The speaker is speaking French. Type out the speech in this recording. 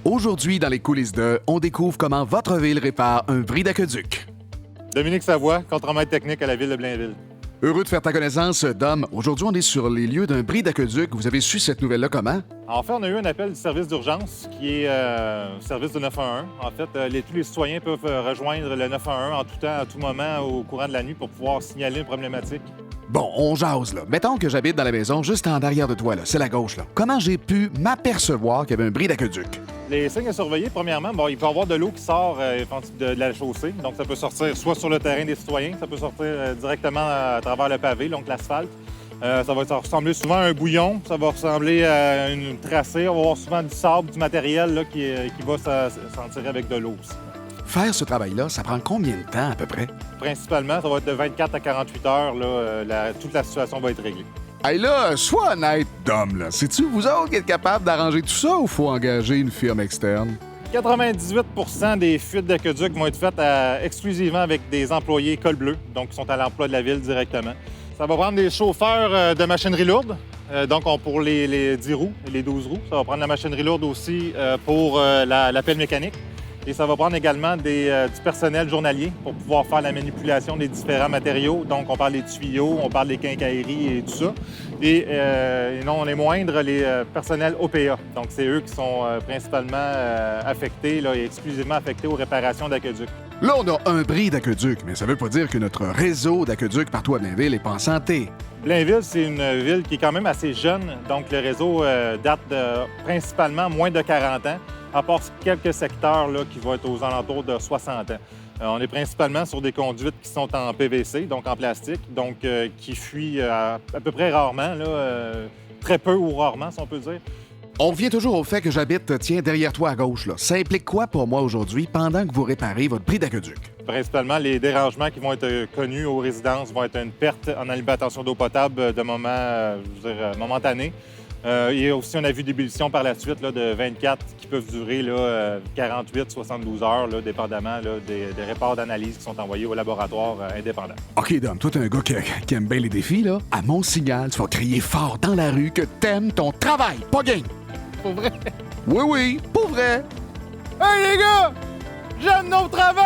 Aujourd'hui, dans les coulisses de, on découvre comment votre ville répare un bris d'aqueduc. Dominique Savoie, contremaître technique à la ville de Blainville. Heureux de faire ta connaissance, Dom. Aujourd'hui, on est sur les lieux d'un bris d'aqueduc. Vous avez su cette nouvelle-là comment? En fait, on a eu un appel du service d'urgence qui est le service de 911. En fait, tous les citoyens peuvent rejoindre le 911 en tout temps, à tout moment, au courant de la nuit pour pouvoir signaler une problématique. Bon, on jase, là. Mettons que j'habite dans la maison juste en arrière de toi, là. C'est la gauche, là. Comment j'ai pu m'apercevoir qu'il y avait un bris d'aqueduc? Les signes à surveiller, premièrement, il peut y avoir de l'eau qui sort de la chaussée. Donc, ça peut sortir soit sur le terrain des citoyens, ça peut sortir directement à travers le pavé, donc l'asphalte. Ça va ressembler souvent à un bouillon, ça va ressembler à une tracée. On va avoir souvent du sable, du matériel là, qui va s'en tirer avec de l'eau aussi. Faire ce travail-là, ça prend combien de temps, à peu près? Principalement, ça va être de 24 à 48 heures. Toute la situation va être réglée. Hey là, sois honnête, Dom, là. C'est-tu vous autres qui êtes capables d'arranger tout ça ou faut engager une firme externe? 98 des fuites d'aqueduc vont être faites exclusivement avec des employés col bleu, donc qui sont à l'emploi de la ville directement. Ça va prendre des chauffeurs de machinerie lourde, donc pour les 10 roues et les 12 roues. Ça va prendre la machinerie lourde aussi pour la pelle mécanique. Et ça va prendre également du personnel journalier pour pouvoir faire la manipulation des différents matériaux. Donc, on parle des tuyaux, on parle des quincailleries et tout ça. Et non les moindres, les personnels OPA. Donc, c'est eux qui sont principalement affectés et exclusivement affectés aux réparations d'aqueducs. Là, on a un bris d'aqueduc, mais ça veut pas dire que notre réseau d'aqueduc partout à Blainville est pas en santé. Blainville, c'est une ville qui est quand même assez jeune. Donc, le réseau date de principalement moins de 40 ans. À part quelques secteurs là, qui vont être aux alentours de 60 ans. On est principalement sur des conduites qui sont en PVC, donc en plastique, donc qui fuient à peu près rarement, très peu ou rarement, si on peut dire. On revient toujours au fait que j'habite, tiens, derrière toi à gauche, là. Ça implique quoi pour moi aujourd'hui pendant que vous réparez votre bris d'aqueduc? Principalement, les dérangements qui vont être connus aux résidences vont être une perte en alimentation d'eau potable de momentanée. Et aussi, on a vu des ébullitions par la suite de 24 qui peuvent durer 48-72 heures, dépendamment des rapports d'analyse qui sont envoyés au laboratoire indépendant. OK, Dom, toi, t'es un gars qui aime bien les défis, là. À mon signal, tu vas crier fort dans la rue que t'aimes ton travail, pas game! Pour vrai? Oui, pour vrai! Hey, les gars! J'aime notre travail!